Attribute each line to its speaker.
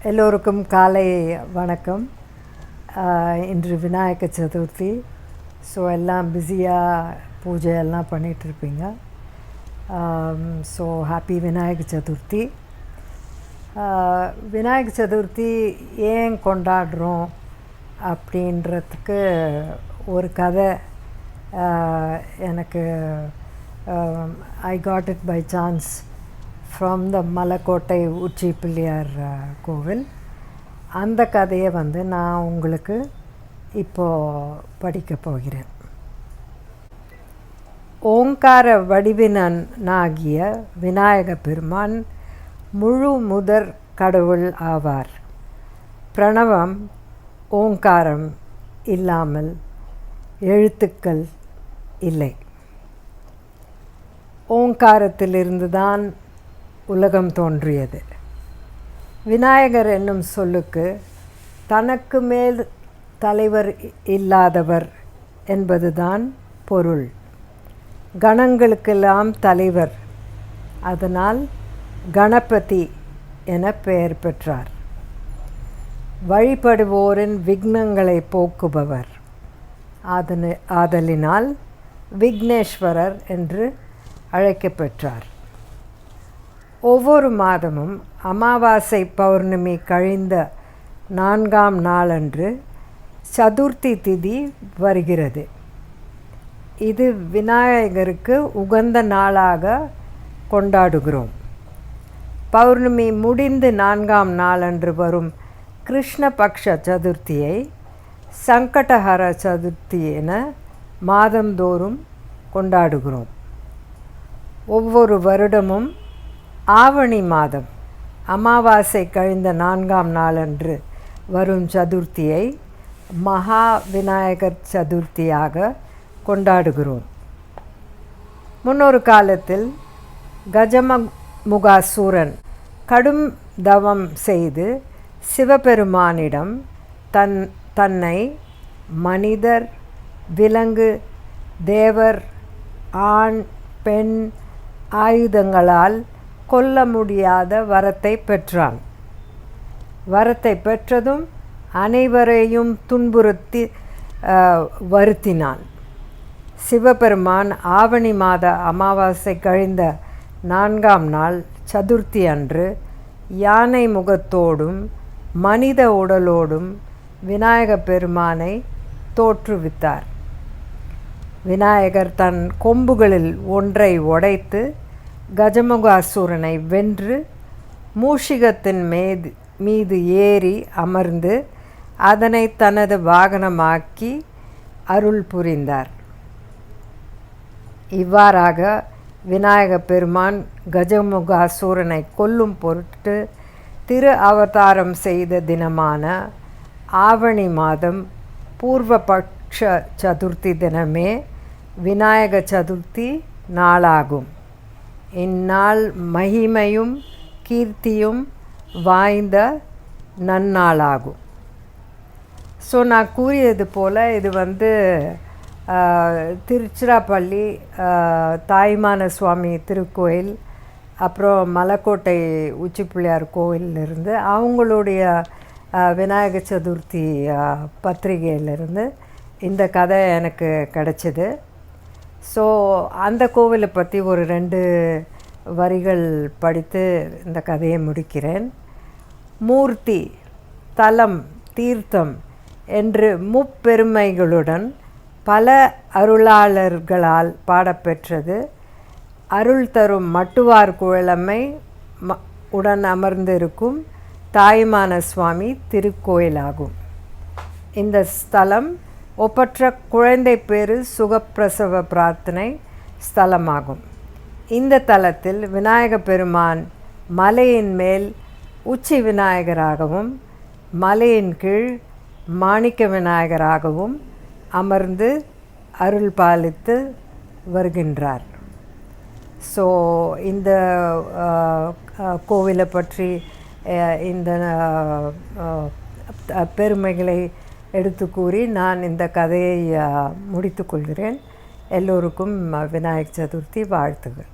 Speaker 1: எல்லோருக்கும் காலை வணக்கம். இன்று விநாயக சதுர்த்தி. ஸோ எல்லாம் பிஸியாக பூஜை எல்லாம் பண்ணிகிட்ருப்பீங்க. So happy Vinayaka Chaturthi. விநாயக சதுர்த்தி ஏன் கொண்டாடுறோம் அப்படின்றதுக்கு ஒரு கதை எனக்கு I got it by chance from the Malaikottai Uchi Pillaiyar கோவில். அந்த கதையை நான் உங்களுக்கு இப்போது படிக்க போகிறேன். ஓங்கார வடிவினாகிய விநாயக பெருமான் முழு முதற் கடவுள் ஆவார். பிரணவம் ஓங்காரம் இல்லாமல் எழுத்துக்கள் இல்லை. ஓங்காரத்திலிருந்து தான் உலகம் தோன்றியது. விநாயகர் என்னும் சொல்லுக்கு தனக்கு மேல் தலைவர் இல்லாதவர் என்பதுதான் பொருள். கணங்களுக்கெல்லாம் தலைவர். அதனால் கணபதி என பெயர் பெற்றார். வழிபடுவோரின் விக்னங்களை போக்குபவர். ஆதலினால் விக்னேஸ்வரர் என்று அழைக்கப்பெற்றார். ஒவ்வொரு மாதமும் அமாவாசை பௌர்ணமி கழிந்த 4ஆம் நாளன்று சதுர்த்தி திதி வருகிறது. இது விநாயகருக்கு உகந்த நாளாக கொண்டாடுகிறோம். பௌர்ணமி முடிந்து 4ஆம் நாளன்று வரும் கிருஷ்ணபக்ஷ சதுர்த்தியை சங்கடஹர சதுர்த்தி என மாதந்தோறும் கொண்டாடுகிறோம். ஒவ்வொரு வருடமும் ஆவணி மாதம் அமாவாசை கழிந்த 4ஆம் நாளன்று வரும் சதுர்த்தியை மகா விநாயகர் சதுர்த்தியாக கொண்டாடுகிறோம். முன்னொரு காலத்தில் கஜமுகாசூரன் கடும் தவம் செய்து சிவபெருமானிடம் தன்னை மனிதர், விலங்கு, தேவர், ஆண், பெண் ஆயுதங்களால் கொல்ல முடியாத வரத்தை பெற்றான். வரத்தை பெற்றதும் அனைவரையும் துன்புறுத்தி வருத்தினான். சிவபெருமான் ஆவணி மாத அமாவாசை கழிந்த 4ஆம் நாள் சதுர்த்தி அன்று யானை முகத்தோடும் மனித உடலோடும் விநாயக பெருமானை தோற்றுவித்தார். விநாயகர் தன் கொம்புகளில் ஒன்றை உடைத்து கஜமுகாசூரனை வென்று மூஷிகத்தின் மீது ஏறி அமர்ந்து அதனை தனது வாகனமாக்கி அருள் புரிந்தார். இவ்வாறாக விநாயக பெருமான் கஜமுகாசூரனை கொல்லும் பொருட்டு திரு அவதாரம் செய்த தினமான ஆவணி மாதம் பூர்வபக்ஷ சதுர்த்தி தினமே விநாயக சதுர்த்தி நாளாகும். இந்நாள் மகிமையும் கீர்த்தியும் வாய்ந்த நன்னாளாகும். ஸோ நான் கூறியது போல் இது திருச்சிராப்பள்ளி தாயுமான சுவாமி திருக்கோயில், அப்புறம் மலைக்கோட்டை உச்சி பிள்ளையார் கோவிலிருந்து அவங்களுடைய விநாயக சதுர்த்தி பத்திரிகையிலிருந்து இந்த கதை எனக்கு கிடச்சிது. ஸோ அந்த கோவிலை பற்றி ஒரு 2 வரிகள் படித்து இந்த கதையை முடிக்கிறேன். மூர்த்தி, தலம், தீர்த்தம் என்று முப்பெருமைகளுடன் பல அருளாளர்களால் பாடப்பெற்றது அருள் தரும் மட்டுவார் குழலம்மை உடன் அமர்ந்திருக்கும் தாயுமான சுவாமி திருக்கோயிலாகும். இந்த ஸ்தலம் ஒப்பற்ற குழந்தை பேறு சுகப்பிரசவ பிரார்த்தனை ஸ்தலமாகும். இந்த தலத்தில் விநாயக பெருமான் மலையின் மேல் உச்சி விநாயகராகவும் மலையின் கீழ் மாணிக்க விநாயகராகவும் அமர்ந்து அருள் பாலித்து வருகின்றார். ஸோ இந்த கோவிலை பற்றி இந்த பெருமைகளை எடுத்து கூறி நான் இந்த கதையை முடித்துக்கொள்கிறேன். எல்லோருக்கும் விநாயகர் சதுர்த்தி வாழ்த்துகள்.